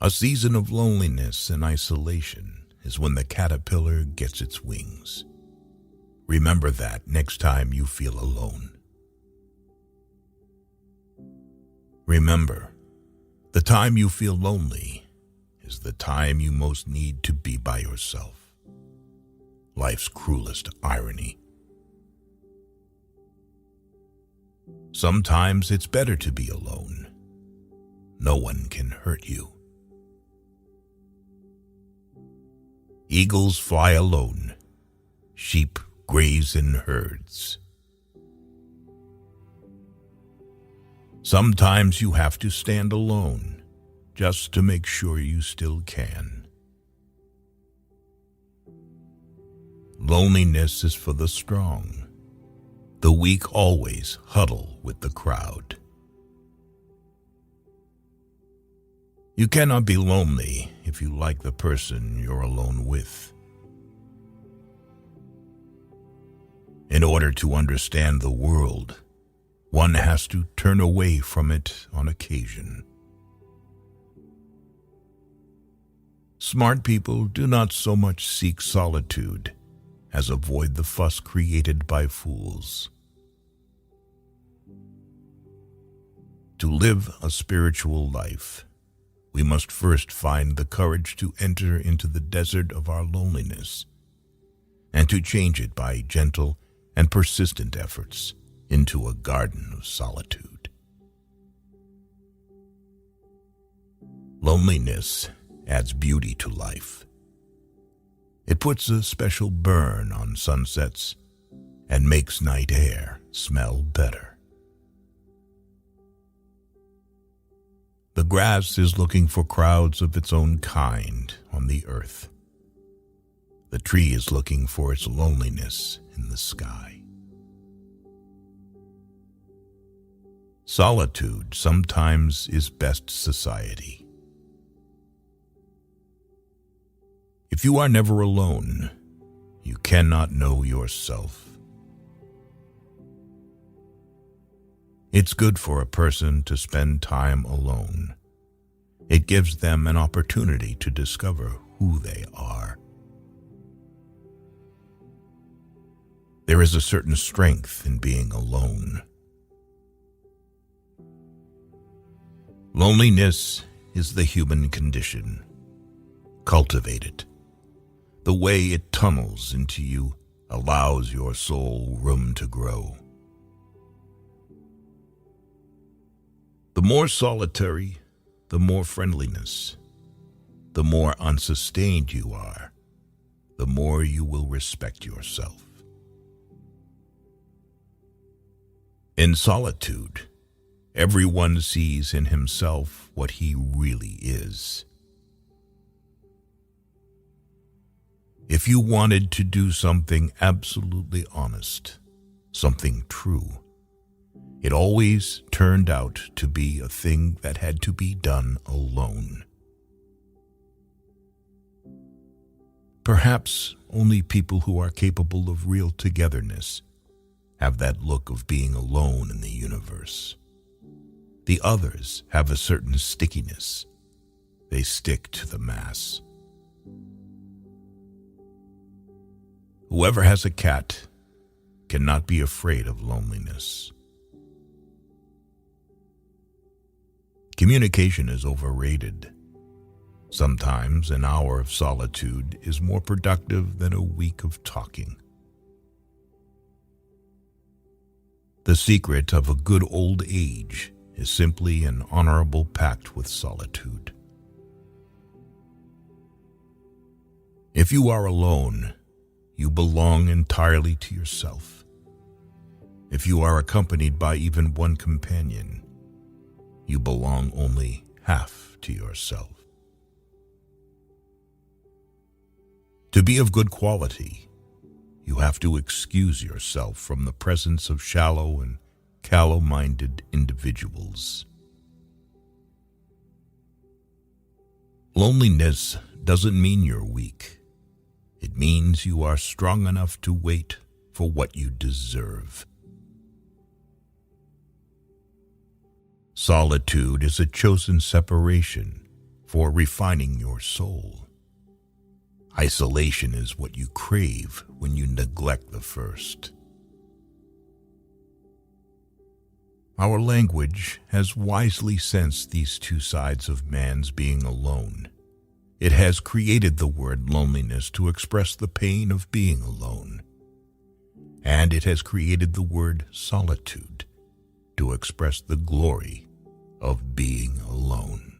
A season of loneliness and isolation is when the caterpillar gets its wings. Remember that next time you feel alone. Remember, the time you feel lonely is the time you most need to be by yourself. Life's cruelest irony. Sometimes it's better to be alone. No one can hurt you. Eagles fly alone. Sheep graze in herds. Sometimes you have to stand alone just to make sure you still can. Loneliness is for the strong. The weak always huddle with the crowd. You cannot be lonely if you like the person you're alone with. In order to understand the world, one has to turn away from it on occasion. Smart people do not so much seek solitude as avoid the fuss created by fools. To live a spiritual life, we must first find the courage to enter into the desert of our loneliness and to change it by gentle and persistent efforts into a garden of solitude. Loneliness adds beauty to life. It puts a special burn on sunsets and makes night air smell better. The grass is looking for crowds of its own kind on the earth. The tree is looking for its loneliness in the sky. Solitude sometimes is best society. If you are never alone, you cannot know yourself. It's good for a person to spend time alone. It gives them an opportunity to discover who they are. There is a certain strength in being alone. Loneliness is the human condition. Cultivate it. The way it tunnels into you allows your soul room to grow. The more solitary, the more friendliness. The more unsustained you are, the more you will respect yourself. In solitude, everyone sees in himself what he really is. If you wanted to do something absolutely honest, something true, it always turned out to be a thing that had to be done alone. Perhaps only people who are capable of real togetherness have that look of being alone in the universe. The others have a certain stickiness. They stick to the mass. Whoever has a cat cannot be afraid of loneliness. Communication is overrated. Sometimes an hour of solitude is more productive than a week of talking. The secret of a good old age is simply an honorable pact with solitude. If you are alone, you belong entirely to yourself. If you are accompanied by even one companion, you belong only half to yourself. To be of good quality, you have to excuse yourself from the presence of shallow and callow-minded individuals. Loneliness doesn't mean you're weak. It means you are strong enough to wait for what you deserve. Solitude is a chosen separation for refining your soul. Isolation is what you crave when you neglect the first. Our language has wisely sensed these two sides of man's being alone. It has created the word loneliness to express the pain of being alone. And it has created the word solitude to express the glory of being alone.